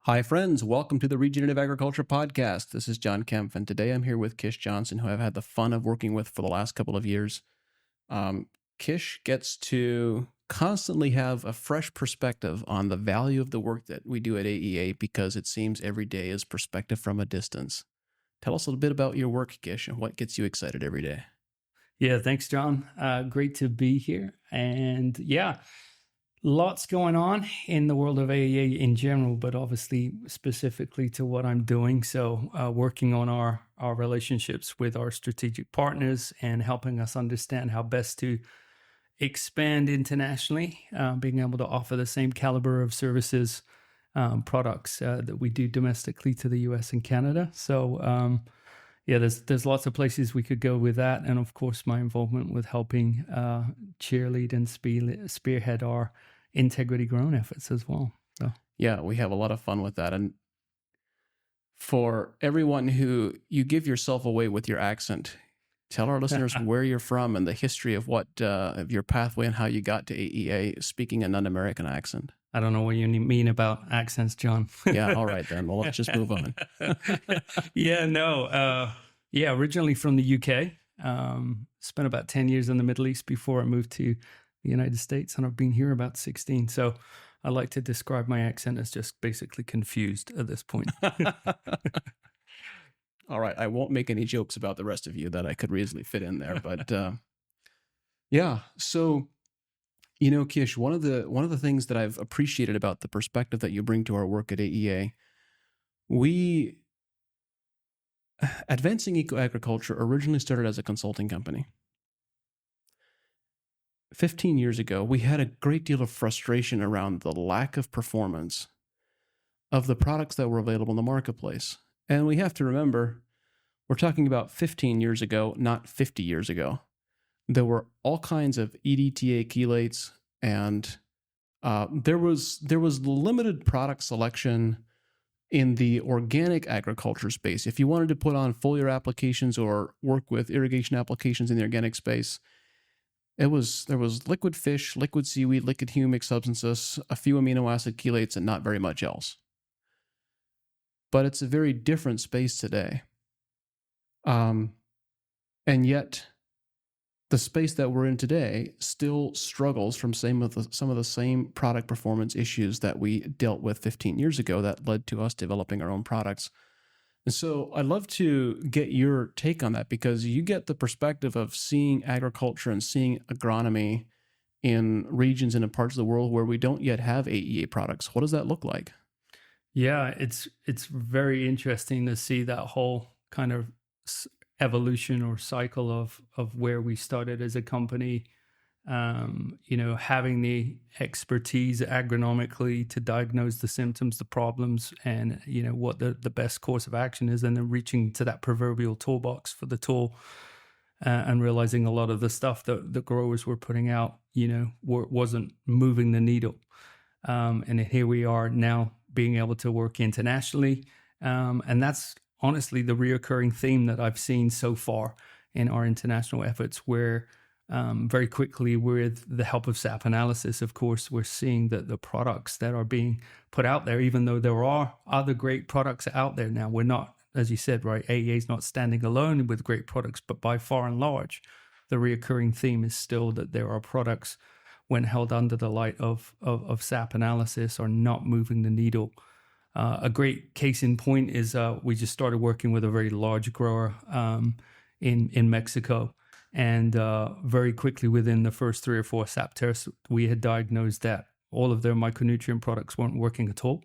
Hi, friends. Welcome to the Regenerative Agriculture Podcast. This is John Kempf, and today I'm here with Kish Johnson, who I've had the fun of working with for the last couple of years. Kish gets to constantly have a fresh perspective on the value of the work that we do at AEA because it seems every day is perspective from a distance. Tell us a little bit about your work, Kish, and what gets you excited every day. Yeah, thanks, John. Great to be here. And yeah, lots going on in the world of AEA in general, but obviously specifically to what I'm doing. So working on our relationships with our strategic partners and helping us understand how best to expand internationally, being able to offer the same caliber of services, products that we do domestically to the US and Canada. So yeah, there's lots of places we could go with that, and of course, my involvement with helping cheerlead and spearhead our integrity grown efforts as well. So Yeah, we have a lot of fun with that. And for everyone who you give yourself away with your accent, tell our listeners where you're from and the history of what of your pathway and how you got to AEA speaking a non-American accent. I don't know what you mean about accents, John. Yeah, all right then. Well, let's just move on. Originally from the UK. Spent about 10 years in the Middle East before I moved to the United States, and I've been here about 16. So I like to describe my accent as just basically confused at this point. All right, I won't make any jokes about the rest of you that I could easily fit in there, but yeah. So, you know, Kish, one of the things that I've appreciated about the perspective that you bring to our work at AEA, Advancing Eco-Agriculture originally started as a consulting company. 15 years ago, we had a great deal of frustration around the lack of performance of the products that were available in the marketplace. And we have to remember, we're talking about 15 years ago, not 50 years ago. There were all kinds of EDTA chelates, and there was limited product selection in the organic agriculture space. If you wanted to put on foliar applications or work with irrigation applications in the organic space, there was liquid fish, liquid seaweed, liquid humic substances, a few amino acid chelates, and not very much else. But it's a very different space today. And yet, the space that we're in today still struggles from some of the same product performance issues that we dealt with 15 years ago that led to us developing our own products. And so I'd love to get your take on that, because you get the perspective of seeing agriculture and seeing agronomy in regions and in parts of the world where we don't yet have AEA products. What does that look like? Yeah, it's very interesting to see that whole kind of evolution or cycle of where we started as a company, having the expertise agronomically to diagnose the symptoms, the problems, and what the best course of action is, and then reaching to that proverbial toolbox for the tool, and realizing a lot of the stuff that the growers were putting out wasn't moving the needle, and here we are now being able to work internationally, and that's honestly the reoccurring theme that I've seen so far in our international efforts, where very quickly, with the help of SAP analysis, of course, we're seeing that the products that are being put out there, even though there are other great products out there now, we're not, as you said, right, AEA is not standing alone with great products, but by far and large, the reoccurring theme is still that there are products, when held under the light of SAP analysis, are not moving the needle. A great case in point is we just started working with a very large grower in Mexico. And very quickly, within the first 3 or 4 SAP tests, we had diagnosed that all of their micronutrient products weren't working at all.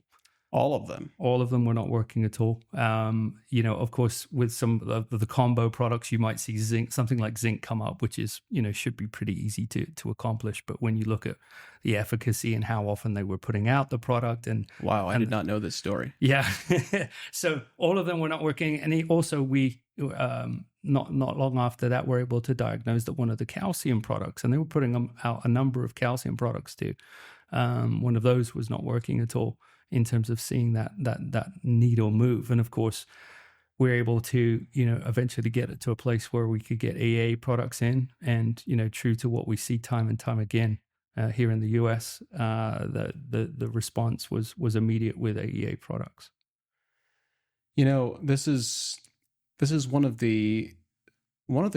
All of them? All of them were not working at all. Of course, with some of the combo products, you might see zinc, something like zinc come up, which is, should be pretty easy to accomplish. But when you look at the efficacy and how often they were putting out the product, and wow, I did not know this story. Yeah. So all of them were not working. And we not long after that, were able to diagnose that one of the calcium products, and they were putting out a number of calcium products too. One of those was not working at all in terms of seeing that needle move. And of course, we're able to, eventually get it to a place where we could get AEA products in, and, true to what we see time and time again, here in the US, the response was immediate with AEA products. This is one of the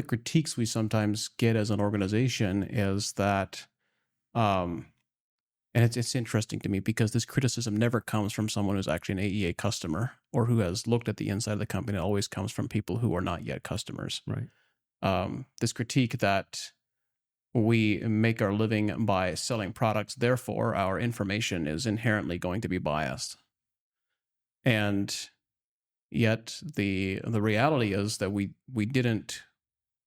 critiques we sometimes get as an organization is that, and it's interesting to me because this criticism never comes from someone who's actually an AEA customer or who has looked at the inside of the company. It always comes from people who are not yet customers. Right. This critique that we make our living by selling products, therefore our information is inherently going to be biased. And yet the reality is that we didn't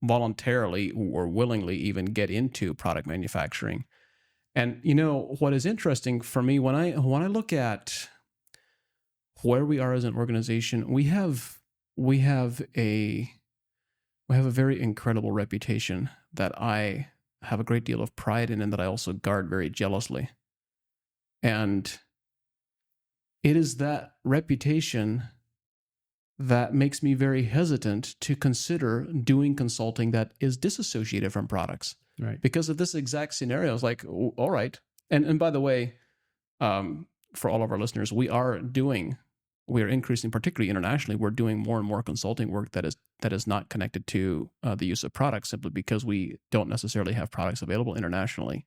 voluntarily or willingly even get into product manufacturing. And what is interesting for me when I look at where we are as an organization, we have a very incredible reputation that I have a great deal of pride in and that I also guard very jealously. And it is that reputation that makes me very hesitant to consider doing consulting that is disassociated from products. Right. Because of this exact scenario. It's like, all right. And by the way, for all of our listeners, we are increasing, particularly internationally, we're doing more and more consulting work that is not connected to the use of products simply because we don't necessarily have products available internationally.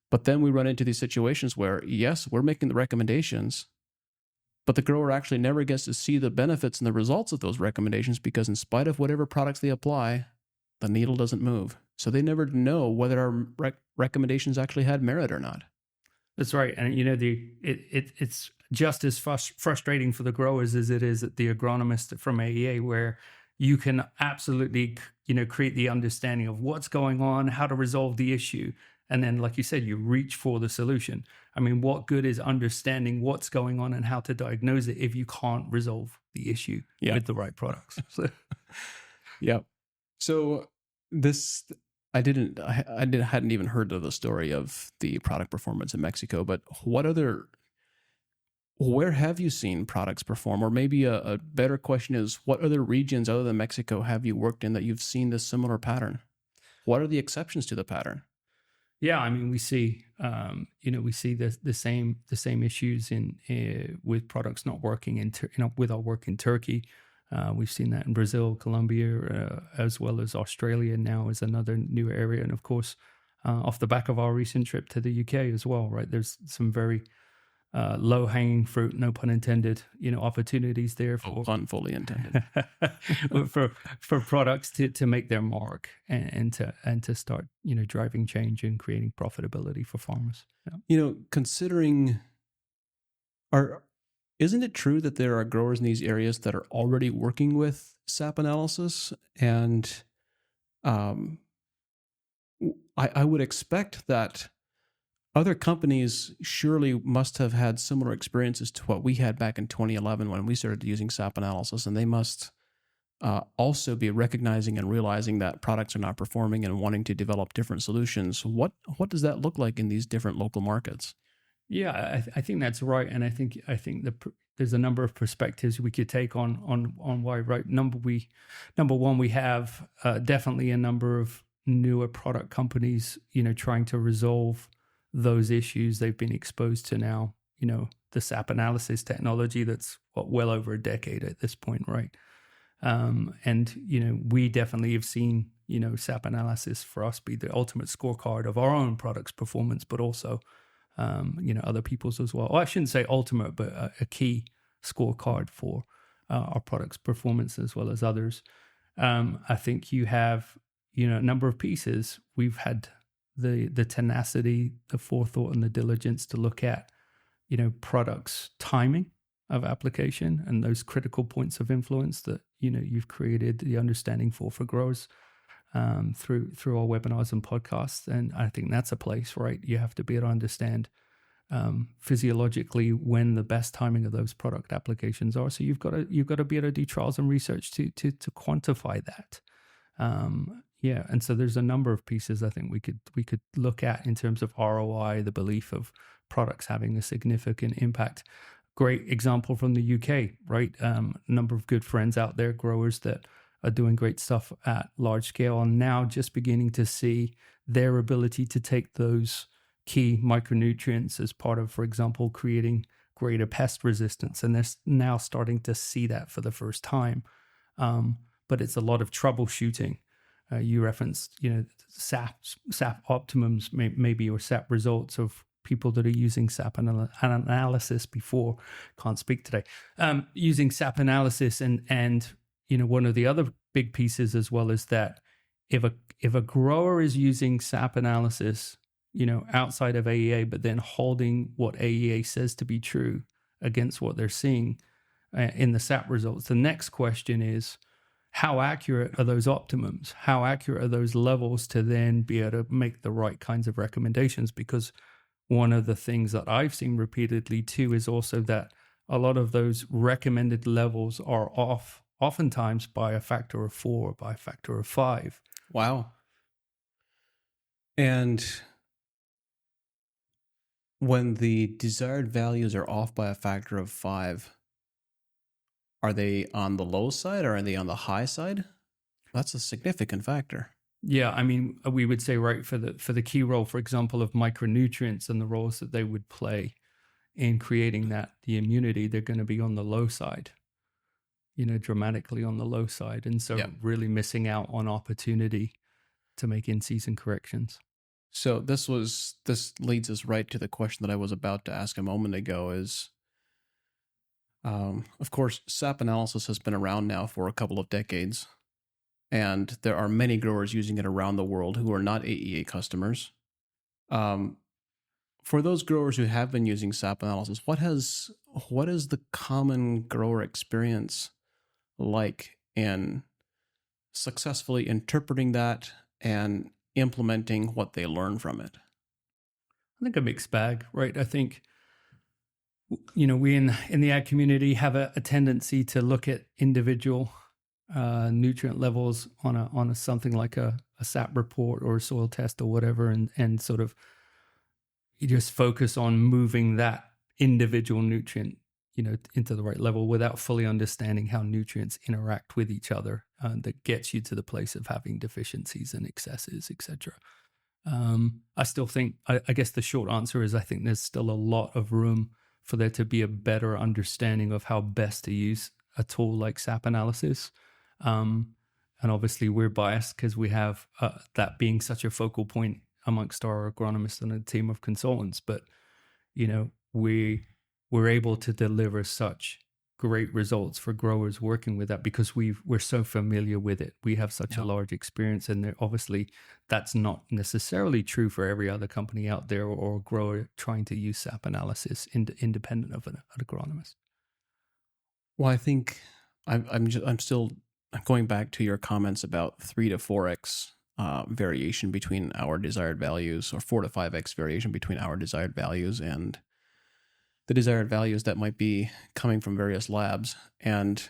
But then we run into these situations where, yes, we're making the recommendations, but the grower actually never gets to see the benefits and the results of those recommendations because in spite of whatever products they apply, the needle doesn't move. So they never know whether our recommendations actually had merit or not. That's right. And, it's just as frustrating for the growers as it is at the agronomist from AEA, where you can absolutely, create the understanding of what's going on, how to resolve the issue. And then, like you said, you reach for the solution. I mean, what good is understanding what's going on and how to diagnose it if you can't resolve the issue with the right products? Yeah. So hadn't even heard of the story of the product performance in Mexico, but where have you seen products perform? Or maybe a better question is, what other regions other than Mexico have you worked in that you've seen this similar pattern? What are the exceptions to the pattern? Yeah, I mean, we see the same issues with products not working with our work in Turkey. We've seen that in Brazil, Colombia, as well as Australia now is another new area, and of course, off the back of our recent trip to the UK as well. Right, there's some very low-hanging fruit, no pun intended, opportunities there for pun fully intended for products to make their mark and to start driving change and creating profitability for farmers. Considering isn't it true that there are growers in these areas that are already working with SAP analysis? And I would expect that other companies surely must have had similar experiences to what we had back in 2011 when we started using SAP analysis, and they must also be recognizing and realizing that products are not performing and wanting to develop different solutions. What does that look like in these different local markets? Yeah, I think that's right, and I think there's a number of perspectives we could take on why. Right, number one, we have definitely a number of newer product companies, trying to resolve those issues they've been exposed to now. The SAP analysis technology that's well over a decade at this point, right? And we definitely have seen SAP analysis for us be the ultimate scorecard of our own product's performance, but also other people's as well. Or I shouldn't say ultimate, but a key scorecard for our product's performance as well as others. I think you have a number of pieces. We've had the tenacity, the forethought, and the diligence to look at products' timing of application and those critical points of influence that you've created the understanding for growers through our webinars and podcasts. And I think that's a place, right? You have to be able to understand physiologically when the best timing of those product applications are. So you've got to be able to do trials and research to quantify that. And so there's a number of pieces I think we could look at in terms of ROI, the belief of products having a significant impact. Great example from the UK, right? A number of good friends out there, growers that are doing great stuff at large scale, and now just beginning to see their ability to take those key micronutrients as part of, for example, creating greater pest resistance. And they're now starting to see that for the first time. But it's a lot of troubleshooting. You referenced, SAP optimums, maybe, or SAP results of people that are using SAP analysis before. Can't speak today. Using SAP analysis, and one of the other big pieces as well is that if a grower is using SAP analysis, outside of AEA, but then holding what AEA says to be true against what they're seeing in the SAP results, the next question is, how accurate are those optimums? How accurate are those levels to then be able to make the right kinds of recommendations? Because one of the things that I've seen repeatedly too is also that a lot of those recommended levels are off, oftentimes by a factor of 4, by a factor of 5. Wow. And when the desired values are off by a factor of 5, are they on the low side or are they on the high side? That's a significant factor. Yeah, I mean, we would say, right, for the key role, for example, of micronutrients and the roles that they would play in creating the immunity, they're going to be on the low side, dramatically on the low side. And so really missing out on opportunity to make in-season corrections. So this leads us right to the question that I was about to ask a moment ago is, of course, SAP analysis has been around now for a couple of decades, and there are many growers using it around the world who are not AEA customers. For those growers who have been using SAP analysis, what is the common grower experience like in successfully interpreting that and implementing what they learn from it? I think a mixed bag, right? I think, we in the ag community have a tendency to look at individual nutrient levels on a something like a SAP report or a soil test or whatever, and sort of you just focus on moving that individual nutrient, into the right level without fully understanding how nutrients interact with each other. That gets you to the place of having deficiencies and excesses, etc. I still think, I guess the short answer is, I think there's still a lot of room for there to be a better understanding of how best to use a tool like SAP analysis. And obviously we're biased because we have that being such a focal point amongst our agronomists and a team of consultants. But, we're able to deliver such great results for growers working with that because we're so familiar with it. We have such a large experience, and obviously that's not necessarily true for every other company out there or a grower trying to use SAP analysis independent of an agronomist. Well, I think I'm still going back to your comments about 3 to 4x variation between our desired values, or 4 to 5x variation between our desired values and the desired values that might be coming from various labs. And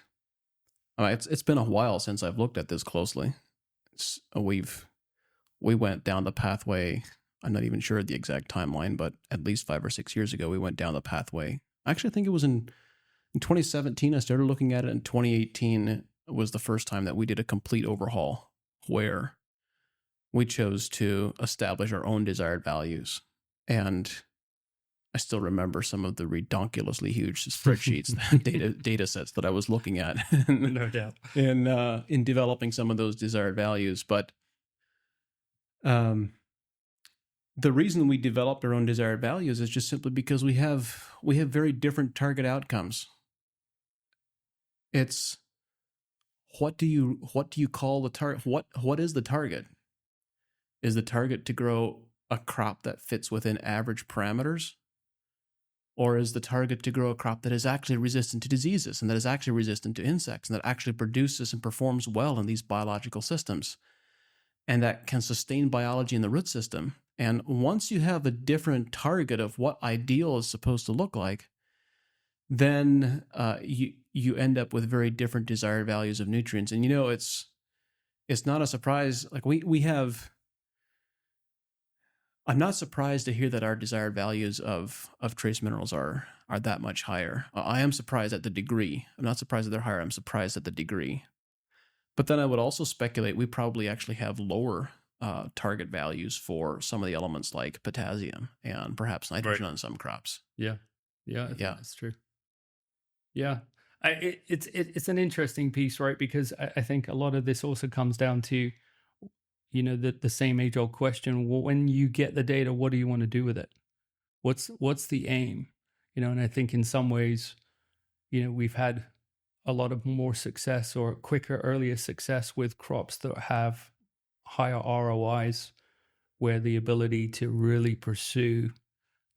it's been a while since I've looked at this closely. We went down the pathway. I'm not even sure the exact timeline, but at least 5 or 6 years ago, we went down the pathway. Actually, I think it was in 2017. I started looking at it. In 2018 was the first time that we did a complete overhaul where we chose to establish our own desired values. And I still remember some of the redonkulously huge spreadsheets, data sets that I was looking at. No doubt. In developing some of those desired values. But the reason we developed our own desired values is just simply because we have very different target outcomes. It's what do you call the target? What is the target? Is the target to grow a crop that fits within average parameters? Or is the target to grow a crop that is actually resistant to diseases and that is actually resistant to insects and that actually produces and performs well in these biological systems and that can sustain biology in the root system? And once you have a different target of what ideal is supposed to look like, then you end up with very different desired values of nutrients. And it's not a surprise. Like we have. I'm not surprised to hear that our desired values of trace minerals are that much higher. I am surprised at the degree. I'm not surprised that they're higher. I'm surprised at the degree. But then I would also speculate we probably actually have lower target values for some of the elements like potassium and perhaps nitrogen on some crops. Yeah, I think Yeah. that's true. Yeah, it's an interesting piece, right? Because I think a lot of this also comes down to, the same age old question. Well, when you get the data, what do you want to do with it? What's the aim? And I think in some ways, we've had a lot of more success or quicker, earlier success with crops that have higher ROIs, where the ability to really pursue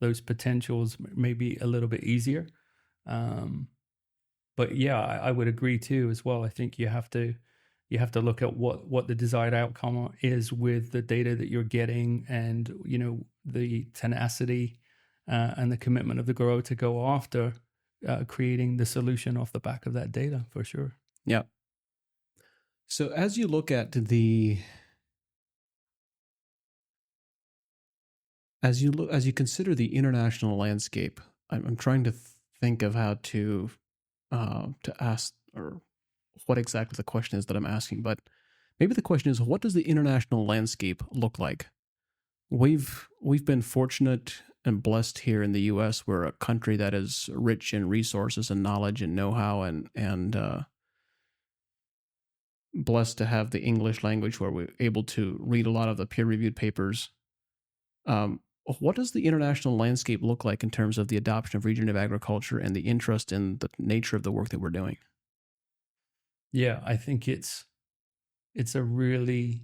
those potentials may be a little bit easier. But yeah, I would agree too as well. I think you have to look at what the desired outcome is with the data that you're getting, and the tenacity and the commitment of the grower to go after creating the solution off the back of that data, for sure. Yeah. So as you look at as you consider the international landscape, I'm trying to think of how to ask, or what exactly the question is that I'm asking. But maybe the question is, what does the international landscape look like? We've been fortunate and blessed here in the U.S. We're a country that is rich in resources and knowledge and know-how, and blessed to have the English language where we're able to read a lot of the peer-reviewed papers. What does the international landscape look like in terms of the adoption of regenerative agriculture and the interest in the nature of the work that we're doing? Yeah, I think it's a really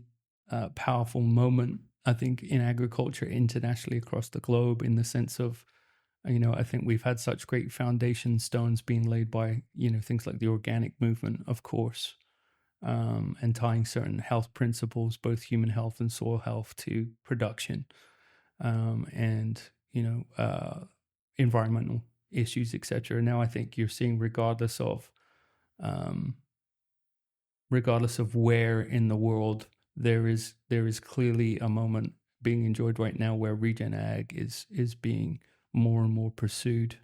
powerful moment, I think, in agriculture internationally across the globe, in the sense of, I think we've had such great foundation stones being laid by, things like the organic movement, of course, and tying certain health principles, both human health and soil health, to production, and, environmental issues, etc. Now, I think you're seeing, regardless of where in the world, there is clearly a moment being enjoyed right now where regen ag is being more and more pursued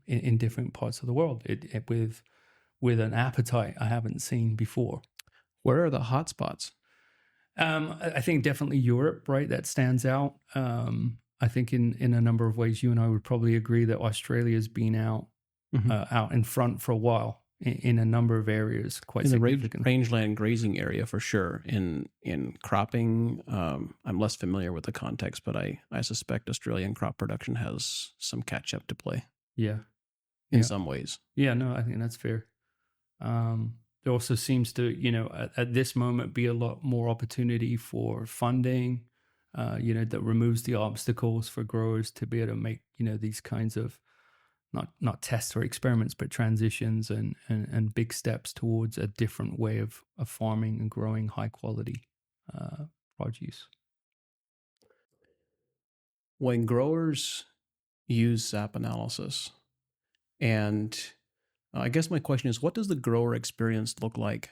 in different parts of the world, with an appetite I haven't seen before. Where are the hot spots? I think definitely Europe, right? That stands out. I think in a number of ways, you and I would probably agree that Australia's been out in front for a while in a number of areas, quite significant. In the rangeland grazing area, for sure. In cropping, I'm less familiar with the context, but I suspect Australian crop production has some catch up to play. Yeah. In some ways. Yeah, no, I think that's fair. There also seems to, at this moment, be a lot more opportunity for funding, that removes the obstacles for growers to be able to make, these kinds of not tests or experiments, but transitions and big steps towards a different way of farming and growing high quality produce. When growers use SAP analysis, and I guess my question is, what does the grower experience look like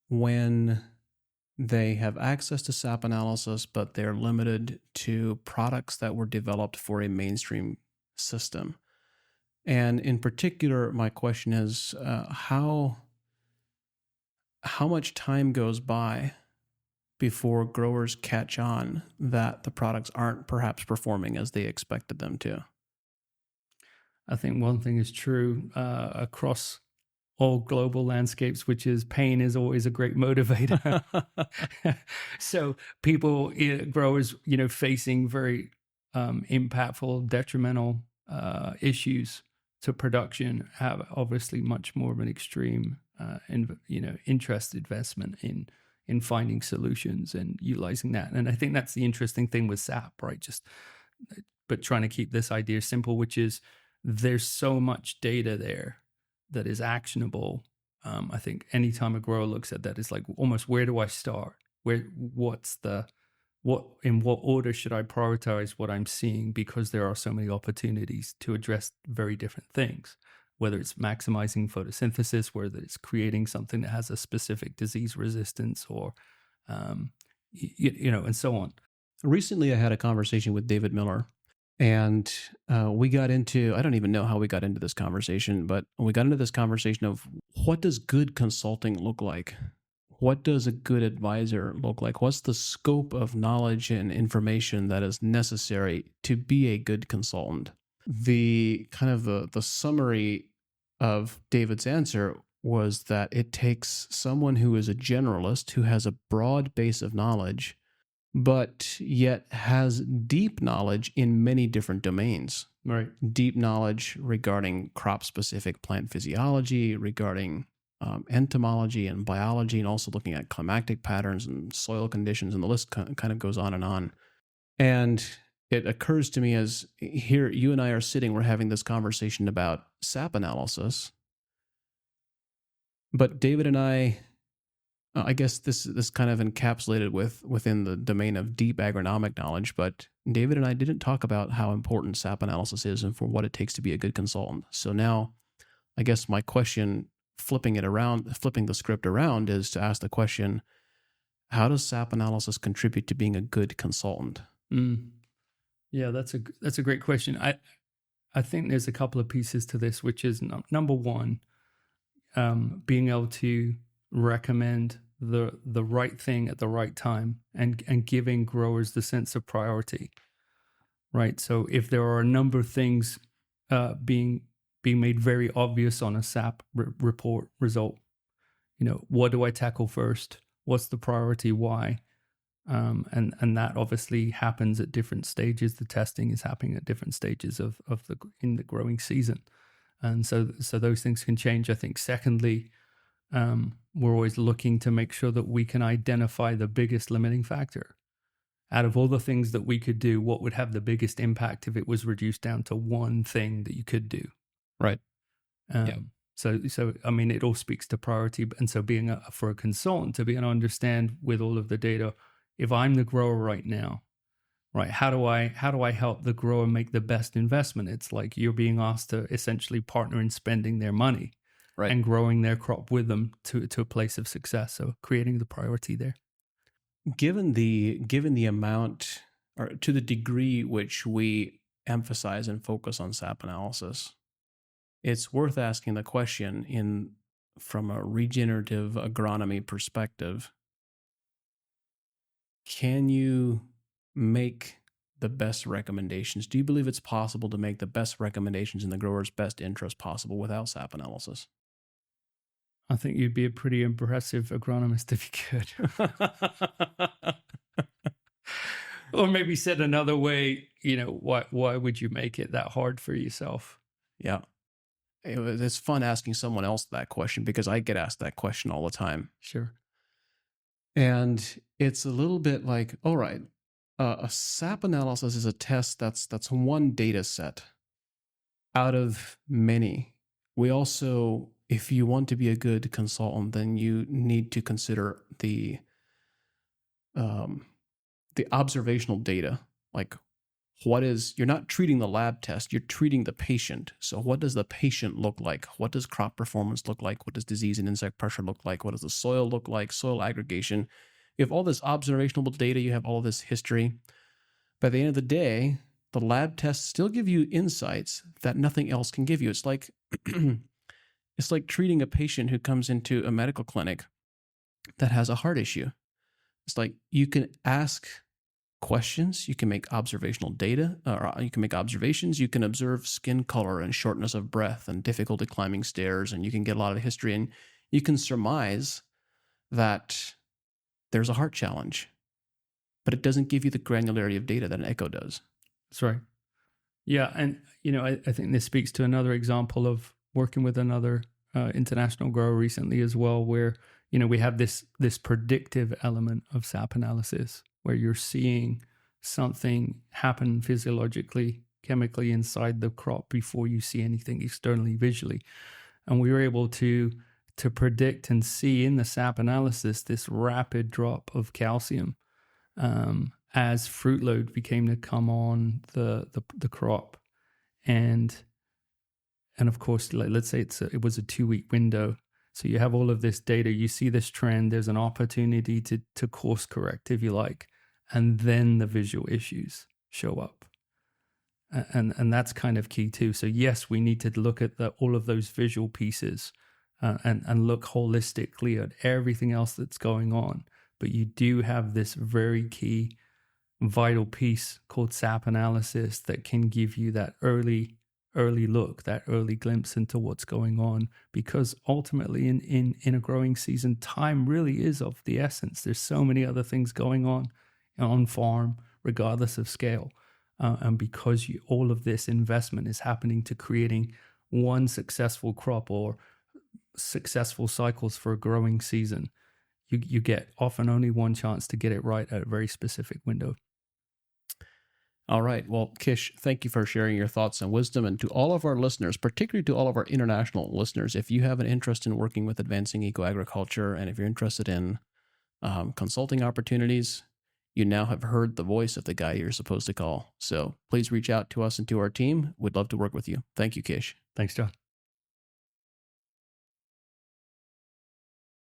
when they have access to SAP analysis, but they're limited to products that were developed for a mainstream system? And in particular, my question is, how much time goes by before growers catch on that the products aren't perhaps performing as they expected them to? I think one thing is true across all global landscapes, which is pain is always a great motivator. So people, growers, facing very impactful, detrimental issues to production, have obviously much more of an extreme, interest investment in finding solutions and utilizing that. And I think that's the interesting thing with SAP, right? But trying to keep this idea simple, which is there's so much data there that is actionable. I think anytime a grower looks at that, it's like, almost, where do I start? In what order should I prioritize what I'm seeing? Because there are so many opportunities to address very different things, whether it's maximizing photosynthesis, whether it's creating something that has a specific disease resistance, or, and so on. Recently, I had a conversation with David Miller, and we got into, I don't even know how we got into this conversation, but we got into this conversation of, what does good consulting look like? what does a good advisor look like? What's the scope of knowledge and information that is necessary to be a good consultant? The kind of the summary of David's answer was that it takes someone who is a generalist, who has a broad base of knowledge, but yet has deep knowledge in many different domains. Right. Deep knowledge regarding crop-specific plant physiology, regarding entomology and biology, and also looking at climatic patterns and soil conditions, and the list kind of goes on and on. And it occurs to me as here, you and I are sitting, we're having this conversation about SAP analysis, but David and I guess this kind of encapsulated within the domain of deep agronomic knowledge, but David and I didn't talk about how important SAP analysis is and for what it takes to be a good consultant. So now, I guess my question, flipping the script around, is to ask the question, how does SAP analysis contribute to being a good consultant? Yeah, that's a great question. I think there's a couple of pieces to this, which is number one, being able to recommend the right thing at the right time and giving growers the sense of priority, right? So if there are a number of things being made very obvious on a SAP report result, what do I tackle first? What's the priority? Why? And that obviously happens at different stages. The testing is happening at different stages in the growing season, and so those things can change. I think secondly, we're always looking to make sure that we can identify the biggest limiting factor. Out of all the things that we could do, what would have the biggest impact if it was reduced down to one thing that you could do? Right. Yeah. So I mean, it all speaks to priority. And so for a consultant to be able to understand with all of the data, if I'm the grower right now, right, how do I help the grower make the best investment? It's like you're being asked to essentially partner in spending their money. Right. And growing their crop with them to a place of success. So creating the priority there. Given the amount, or to the degree which we emphasize and focus on SAP analysis, it's worth asking the question from a regenerative agronomy perspective, can you make the best recommendations? Do you believe it's possible to make the best recommendations in the grower's best interest possible without SAP analysis? I think you'd be a pretty impressive agronomist if you could. Or maybe said another way, why would you make it that hard for yourself? Yeah. It's fun asking someone else that question because I get asked that question all the time. Sure. And it's a little bit like, all right, a SAP analysis is a test that's one data set out of many. We also, if you want to be a good consultant, then you need to consider the observational data. Like, you're not treating the lab test, you're treating the patient. So what does the patient look like? What does crop performance look like? What does disease and insect pressure look like? What does the soil look like? Soil aggregation. You have all this observational data, you have all this history. By the end of the day, the lab tests still give you insights that nothing else can give you. It's like it's like treating a patient who comes into a medical clinic that has a heart issue. It's like you can ask questions, you can make observational data, or you can make observations, you can observe skin color and shortness of breath and difficulty climbing stairs, and you can get a lot of history, and you can surmise that there's a heart challenge, but it doesn't give you the granularity of data that an echo does. That's right. Yeah, and I think this speaks to another example of working with another international grower recently as well, where we have this predictive element of SAP analysis, where you're seeing something happen physiologically, chemically inside the crop before you see anything externally visually, and we were able to predict and see in the SAP analysis this rapid drop of calcium as fruit load began to come on the crop, and of course, let's say it was a 2-week window. So you have all of this data, you see this trend, there's an opportunity to course correct, if you like, and then the visual issues show up. And that's kind of key too. So yes, we need to look at all of those visual pieces and look holistically at everything else that's going on. But you do have this very key vital piece called SAP analysis that can give you that early look, that early glimpse into what's going on, because ultimately in a growing season, time really is of the essence. There's so many other things going on farm, regardless of scale. And because all of this investment is happening to creating one successful crop or successful cycles for a growing season, you get often only one chance to get it right at a very specific window. All right. Well, Kish, thank you for sharing your thoughts and wisdom. And to all of our listeners, particularly to all of our international listeners, if you have an interest in working with advancing eco-agriculture, and if you're interested in consulting opportunities, you now have heard the voice of the guy you're supposed to call. So please reach out to us and to our team. We'd love to work with you. Thank you, Kish. Thanks, John.